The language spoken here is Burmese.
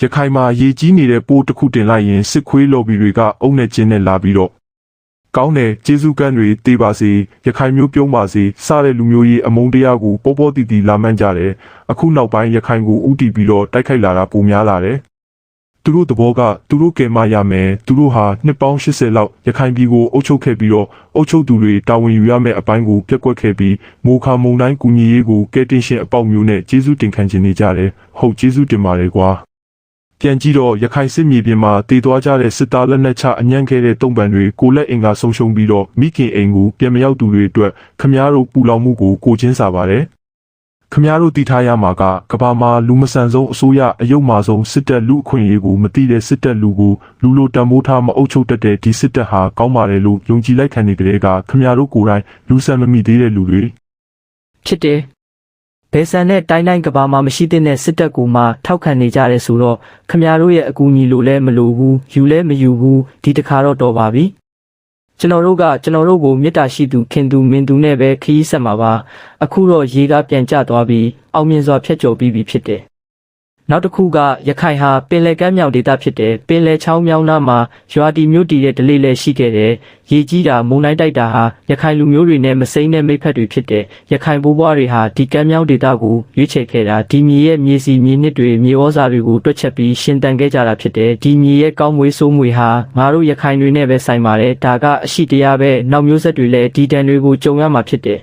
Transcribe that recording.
ရခိုင်မှာရေကြီးနေတဲ့ပိုးတစ်ခုတင်လိုက်ရင်စစ်ခွေးလော်ဘီတွေကအုံနဲ့ကျင်းနဲ့လာပြီးတော့ကောင်းတယ်ကျေးဇူးကန်းတွေတေးပါစေရခိုင်မျိုးပြုံးပါစေစတဲ့လူမျိုးရေးအမုန်းတရားကိုပေါ်ပေါ်တည်တည်လာမှန်းကြတယ်အခုနောက်ပိုင်းရခိုင်ကိုဥတီပြီးတော့တိုက်ခိုက်လာတာပိုများလာတယ်သူတို့သဘောကသူတို့ကဲမရမယ်သူတို့ဟာနှစ်ပေါင်း80လောက်ရခိုင်ပြည်ကိုအုပ်ချုပ်ခဲ့ပြီးတော့အုပ်ချုပ်သူတွေတာဝန်ယူရမယ့်အပိုင်းကိုပြက်ကွက်ခဲ့ပြီးမိုခါမုံတိုင်းကူညီရေးကိုကဲတင်ရှင်အပေါက်မျိုးနဲ့ကျေးဇူးတင်ခံခြင်းနေကြတယ်ဟုတ်ကျေးဇူးတင်ပါတယ်ကွာပြန်ကြည့်တော့ရခိုင်စစ်မြေပြင်မှာတည်သွားကြတဲ့စစ်သားလက်နက်ချအညံ့ခဲ့တဲ့တုံးပန်တွေကိုလက်အင်္ဂါဆုံးရှုံးပြီးတော့မိခင်အိမ်ကိုပြန်မရောက်သူတွေအတွက်ခမားတို့ပူလောင်မှုကိုချင်းစာပါတယ်ခမားတို့တည်ထားရမှာကဘာမှာလူမဆန်ဆုံးအစိုးရအယုတ်မာဆုံးစစ်တပ်လူအခွင့်အရေးကိုမတိတဲ့စစ်တပ်လူကိုလူလိုတံမိုးထားမအုပ်ချုပ်တတ်တဲ့ဒီစစ်တပ်ဟာကောင်းပါတယ်လို့ယုံကြည်လိုက်ခံနေကြတဲ့ကခမားတို့ကိုယ်တိုင်လူဆန်မမိသေးတဲ့လူတွေဖြစ်တယ်ဘယ်ဆန်နဲ့တိုင်းကဘာမှာမရှိတဲ့စစ်တပ်ကိုမှထောက်ခံနေကြတယ်ဆိုတော့ခမရတို့ရဲ့အကူအညီလိုလဲမလိုဘူးယူလဲမယူဘူးဒီတခါတော့တော်ပါပြီကျွန်တော်တို့ကိုမေတ္တာရှိသူခင်သူမင်းသူနဲ့ပဲခရီးဆက်မှာပါအခုတော့ရေကပြန်ကျသွားပြီးအောင်မြင်စွာဖျက်ကျော်ပြီးပြီဖြစ်တယ်နောက်တစ်ခုကရခိုင်ဟာပင်လယ်ကမ်းမြောင်ဒေသဖြစ်တယ်ပင်လယ်ချောင်းမြောင်းနားမှာရွာတီမြို့တီတဲ့ဒလေးလည်းရှိခဲ့တယ်ရေကြီးတာမုန်တိုင်းတိုက်တာဟာရခိုင်လူမျိုးတွေနဲ့မစိမ့်တဲ့မိဖက်တွေဖြစ်တယ်ရခိုင်ဘိုးဘွားတွေဟာဒီကမ်းမြောင်ဒေသကိုရွေးချယ်ခဲ့တာဒီမြေရဲ့မြေစီမြေနစ်တွေမြေဩဇာတွေကိုတွက်ချက်ပြီးရှင်တန်ခဲ့ကြတာဖြစ်တယ်ဒီမြေရဲ့ကောင်းမွေးဆိုးမွေဟာငါတို့ရခိုင်တွေနဲ့ပဲဆိုင်ပါတယ်ဒါကအရှိတရားပဲနောက်မျိုးဆက်တွေလည်းဒီတန်တွေကိုကြုံရမှာဖြစ်တယ်